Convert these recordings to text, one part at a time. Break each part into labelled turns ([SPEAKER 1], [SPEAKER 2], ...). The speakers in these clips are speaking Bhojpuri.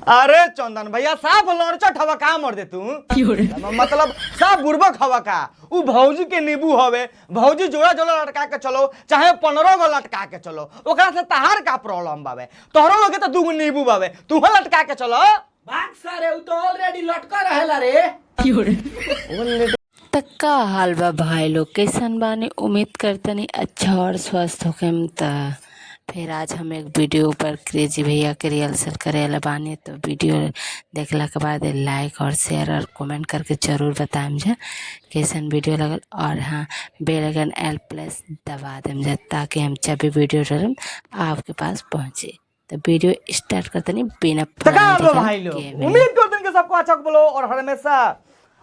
[SPEAKER 1] अरे चंदन भैया साफ लड़चट हवा का मर दे तू मतलब साफ बुर्बक हवा का उ भौजी के नींबू हवे भौजी जोड़ा जोड़ा लटका के चलो चाहे 15 गो लटका के चलो ओकरा से तहार का प्रॉब्लम बावे तोहरो लोगे तो 2 गो नींबू बावे तू लटका के चलो
[SPEAKER 2] भाग सारे उ तो ऑलरेडी लटका रहेला रे
[SPEAKER 3] तक्का हाल बा भाई लोग कैसन बानी उम्मीद करतनी अच्छा और स्वस्थ होके त फिर आज हम एक वीडियो पर क्रेजी भैया के रिहर्सल करेला बानी तो वीडियो देखला के बाद लाइक और शेयर और कमेंट करके ज़रूर बताएम जा कैसन वीडियो लगल और हाँ बेल आइकन L+ दबा देम जा ताकि हम जब भी वीडियो डालम आपके पास पहुँचे। तो वीडियो स्टार्ट करते नहीं बिना
[SPEAKER 1] भाई लोग उम्मीद करते हैं कि सबको अच्छा बोलो और हमेशा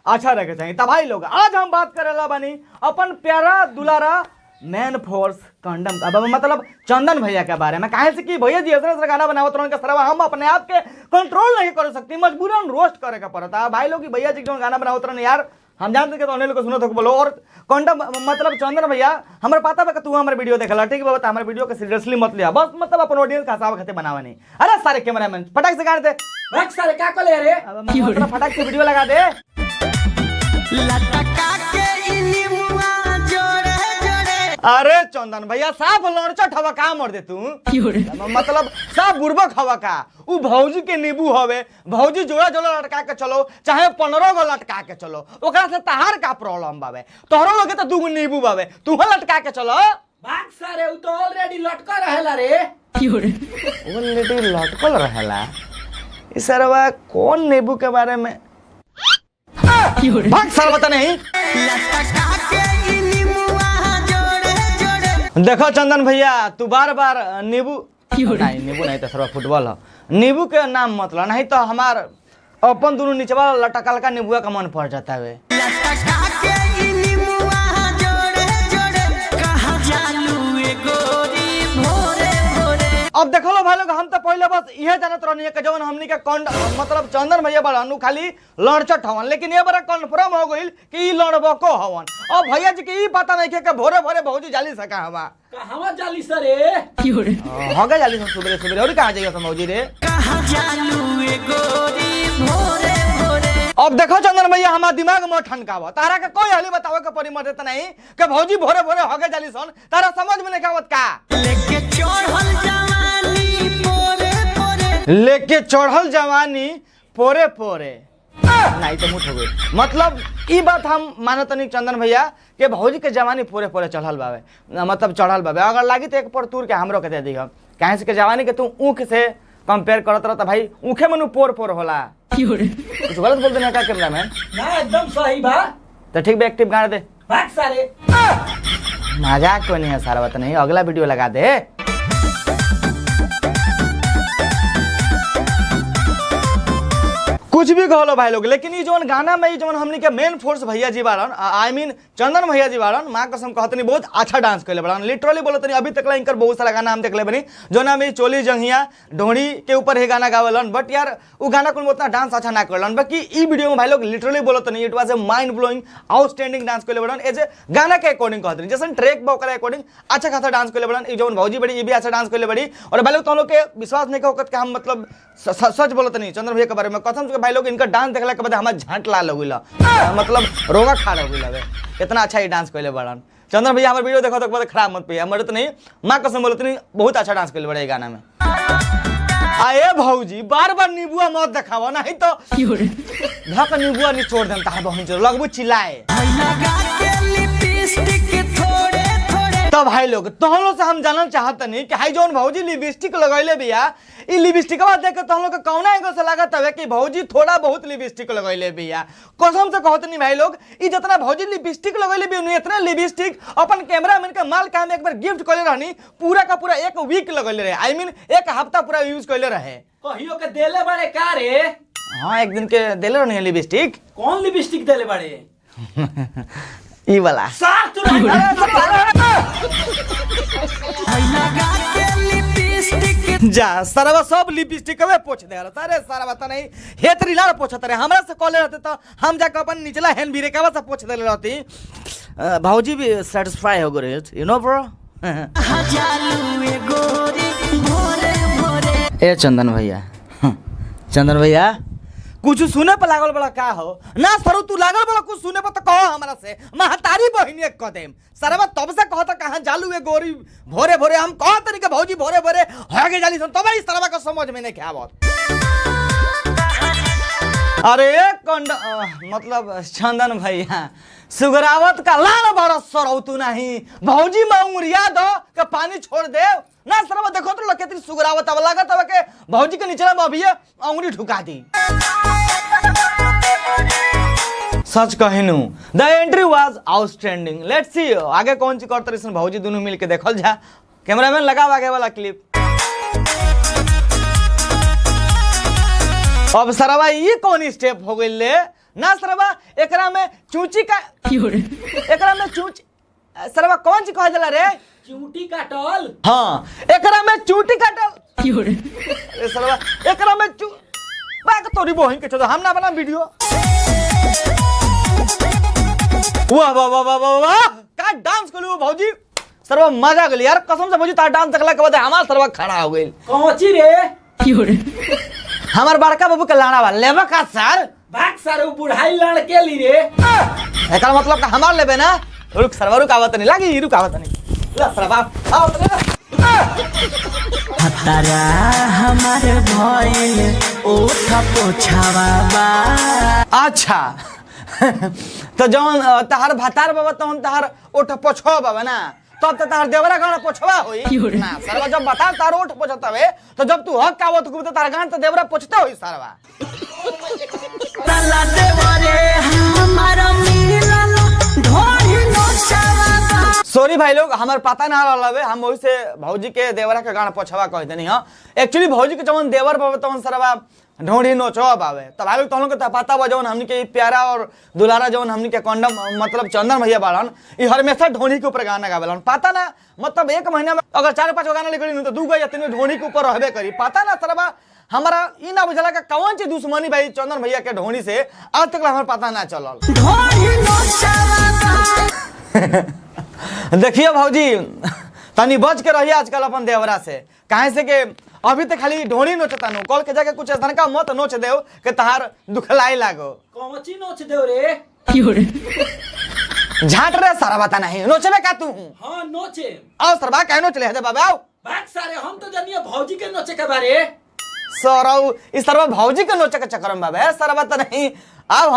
[SPEAKER 1] अच्छा रखे चाहिए। तब भाई लोग आज हम बात करेला बानी अपन प्यारा दुलारा मैन फोर्स कंडम अब मतलब चंदन भैया के बारे में काहे से कि भैया जी ऐसा गाना बनावत रहन के सरवा हम अपने आप के कंट्रोल नहीं कर सकती मजबूरन रोस्ट करे का पड़ता भाई लोग भैया जी जो गाना बनावत रहन यार हम जानते कि तो लोग सुनो तो बोलो और कंडम मतलब चंदन भैया हमारे पता बा तू हमारे वीडियो देखला ठीक है बता हमारे वीडियो के सीरियसली मत लिया बस मतलब अपन ऑडियंस का हिसाब खाते बनावा नहीं। अरे सारे कैमरामैन फटाक से गाने दे
[SPEAKER 2] भाग सारे क्या करे रे
[SPEAKER 1] मतलब फटाक से वीडियो लगा दे अरे चंदन भैया साफ लड़चट हवा का मर दे तू मतलब साफ बुर्बक हवा का उ भौजी के नींबू हवे भौजी जोड़ा जोड़ा लटका के चलो चाहे 15 गो लटका के चलो ओकरा से तहार का प्रॉब्लम बावे तोहरो लोगे तो 2 गो नींबू बावे तू लटका के चलो
[SPEAKER 2] भाग सारे उ तो ऑलरेडी लटका रहेला रे
[SPEAKER 1] ऑलरेडी लटकल रहेला ई सरवा कौन नींबू के बारे में भाग सर बता नहीं देखो चंदन भैया तू बार बार नींबू नहीं तो सर्व फुटबॉल है नींबू के नाम मतलब नहीं तो हमार अपन दोनों नीचवा लटकल का नींबुआ का मन पड़ जाता है। अब देखो लो भाई लोग हम तो पहले बस यह जानत रहनी कि जवन हमनी के मतलब चंदन भैया बड़ा खाली लड़चट हवन लेकिन ये बड़ा कन्फर्म हो गई कि लड़बको हवन और भैया जी के पता नहीं कि भोरे भोरे भौजी जाली सका हवा
[SPEAKER 2] कहवा जाली सरे
[SPEAKER 1] हो गए जाली सुबह सुबह और कहां जाइए भौजी रे कहां जालू ए गोरी भोरे भोरे। अब देखो चंदन भैया हमारा दिमाग में ठनकावा तारा के कोई हली बतावे के परी मदद नहीं कि भौजी भोरे भोरे हो गए जाली सन तारा समझ में नहीं आवत का लेके चढ़ल जवानी पोरे पोरे नहीं तो मुठ हो गई मतलब ई बात हम मानत नहीं चंदन भैया के भौजी के जवानी पोरे पोरे चढ़ल बावे मतलब चढ़ल बावे अगर लागी तो एक पर तूर के हमरो के दे दी कहे से के जवानी के तू ऊख से कंपेयर करत रहता भाई ऊखे मनु पोर पोर होला कुछ गलत बोल देना का कैमरामैन
[SPEAKER 2] ना एकदम सही बा
[SPEAKER 1] तो ठीक बे एक्टिव गाने दे
[SPEAKER 2] भाग सारे
[SPEAKER 1] मजाक कोई नहीं है सारा बात नहीं अगला वीडियो लगा दे कुछ भी कहो भाई लोग लेकिन ये जो गाना में जो हमनी के मेन फोर्स भैया जी बारन आई मीन चंदन भैया जी बारन माँ कसम कहतनी बहुत अच्छा डांस कर बड़न लिटरली बोलतनी अभी तक इनकर बहुत सारा गाना हम देखले बनी जो ना में चोली जंगिया ढोड़ी के ऊपर ही गाना गावलन बट यार वो गाना को उतना डांस अच्छा ना करलन बाकी ई वीडियो में भाई लोग लिटरली बोलतनी it was a mind blowing outstanding dance कर बड़न एज ए गाना के अकॉर्डिंग कहतनी जैसे ट्रैक बॉकर अकॉर्डिंग अच्छा खासा डांस कर बड़न जो भौजी बड़ी ये भी अच्छा डांस कर बड़ी और भाई लोग तो लोग के विश्वास नहीं होकर के हम मतलब सच बोलतनी चंदन भैया के बारे में कसम से भाई लोग इनका डांस देखला के बाद हमार झांट लाल हो गइला मतलब रोगा खाड़ हो गइला इतना अच्छा ही डांस कइले बड़न चंदन भैया हमार वीडियो देखो तो बाद खराब मत पे हमर तो नहीं मां कसम बोलत नहीं बहुत अच्छा डांस कइले बड़े गाना में आए भौजी बार बार नीबुआ मत दिखावा नहीं तो धक नीबुआ नहीं छोड़ देम तार बहन जो लगबू चिल्लाए तो भाई लोग तोहलो से हम जानल चाहत नहीं कि हाई जोन भौजी लिपस्टिक लगैले बिया ई लिपस्टिकवा देख के तोहलो के कौना एंगल से लागत है कि भौजी थोड़ा बहुत लिपस्टिक लगैले बिया कसम से कहत नहीं भाई लोग ई जितना भौजी लिपस्टिक लगैले बिया इतना लिपस्टिक अपन कैमरामैन के माल का हम एक बार गिफ्ट कइले रहनी पूरा का पूरा एक वीक लगैले रहे आई मीन एक हफ्ता पूरा यूज कइले रहे
[SPEAKER 2] कहियो के देले बड़े का रे
[SPEAKER 1] हां एक दिन के देले रहनी लिपस्टिक
[SPEAKER 2] कौन लिपस्टिक देले बड़े
[SPEAKER 1] ई वाला
[SPEAKER 2] साथ
[SPEAKER 1] जा सरवा सब लिपस्टिक में पोछ दे सारे सारा बता नहीं हेतरी लार पोछत रहे हमरा से कॉले रहते तो हम जाके अपन निचला हैंड ब्रेकवा से पोछ देले रहती भौजी भी सेटिस्फाई हो गए यू नो ब्रो ए चंदन भैया चंदन भैया कुछ सुने पर लागल बड़ा का हो ना सरू तू लागल बड़ा कुछ सुने पर तो कहो हमरा से महतारी बहिनी एक कदम सरवा तब से कहता कहां जालू है गोरी भोरे भोरे हम कह तनी के भौजी भोरे भोरे होगे जाली सन तब इस सरवा का समझ में नहीं के आवत। अरे कंड मतलब चंदन भैया सुगरावत का लाल बरस सरौ तू नहीं भौजी मांगुरिया दो के पानी छोड़ दे ना सरवा देखो तो लकेती सुगरावत अब लागत अब के भौजी के नीचे में अभी अंगुली ठुका दी। सच कहनू द एंट्री वाज आउटस्टैंडिंग। लेट्स सी आगे कौन सी करते रही भौजी दोनों मिल के देखल जा। कैमरामैन लगाओ आगे वाला क्लिप। अब सरवा ये कौन स्टेप हो गई ले ना सरवा एकरा में चूची का एकरा में चूची सरवा कौन सी कह जाला रे
[SPEAKER 2] चूटी काटल।
[SPEAKER 1] हाँ एकरा में चूटी काटल ए सरवा एकरा में चू बाक तोरी बहिन के छोड़ हम ना बना वीडियो। वाह वाह वाह वाह वाह वाह का डांस कलू भौजी सरवा मजा गली यार कसम से भौजी तार डांस देखला के बाद हमार सरवा खड़ा हो गइल।
[SPEAKER 2] कौची रे
[SPEAKER 1] हमार बड़का बाबू के लाड़ा वाला लेबा का सर
[SPEAKER 2] भाग सर वो बुढ़ाई लड़ के ली रे
[SPEAKER 1] एकर मतलब का हमार लेबे ना रुक सरवा रुक आवत नहीं लागी रुक आवत नहीं ला सरवा आओ
[SPEAKER 4] हतारा हमारे भइल ओठ पोछावा बा।
[SPEAKER 1] अच्छा तो जौन तहार भतार बाबा तहन तहार ओठ पोछवा बाबा ना तब तो तहार देवरा गाना पोछवा होई ना सरवा जब बता तार ओठ पोछतावे तो जब तू हक आवत तो तार गान तो देवरा पोछता होई सरवा।
[SPEAKER 4] तला देवरे हमारा मिलल ढोही नोचावा बा।
[SPEAKER 1] सॉरी भाई लोग हमार पता ना रहल हम वही से भौजी के देवरा के गाना पोछवा कह देनी हां एक्चुअली भौजी के जवन देवर बाबा तवन सरवा ढोड़ी नोचब आवे तब भाई लोग तुम लोग के पता बा जवन हमनी के प्यारा और दुलारा जवन हमनी के कंडम मतलब चंदन भैया बाड़न ई हमेशा ढोड़ी के ऊपर गाना गावेलन पता ना मतलब एक महीना में अगर 4-5 गाना निकली तो 2 या 3 ढोड़ी के ऊपर रहबे करी पता ना सरवा हमारा ई ना बुझला का कौन सी दुश्मनी भाई चंदन भैया के ढोड़ी से आज तक हमारा पता ना चलल।
[SPEAKER 4] ढोही नोचावा बा।
[SPEAKER 1] देखिए भौजी तनी बच के रहिए आजकल अपन देवरा से काहे से के अभी तो खाली ढोड़ी नोचता नो कल के जाके कुछ तनका मत नोच देव के तहार दुखलाई लागो।
[SPEAKER 2] कौची नोच देव रे
[SPEAKER 1] झाट रे सारा बता नहीं नोचबे का तू
[SPEAKER 2] हां नोचे
[SPEAKER 1] आओ सरबा काहे नोच ले दे बाबा आओ
[SPEAKER 2] भाग सारे हम तो जानिए भौजी के नोचे के बारे
[SPEAKER 1] सरौ इस सरबा भौजी के नोचे के चक्कर में बाबा सरबा तो नहीं आओ।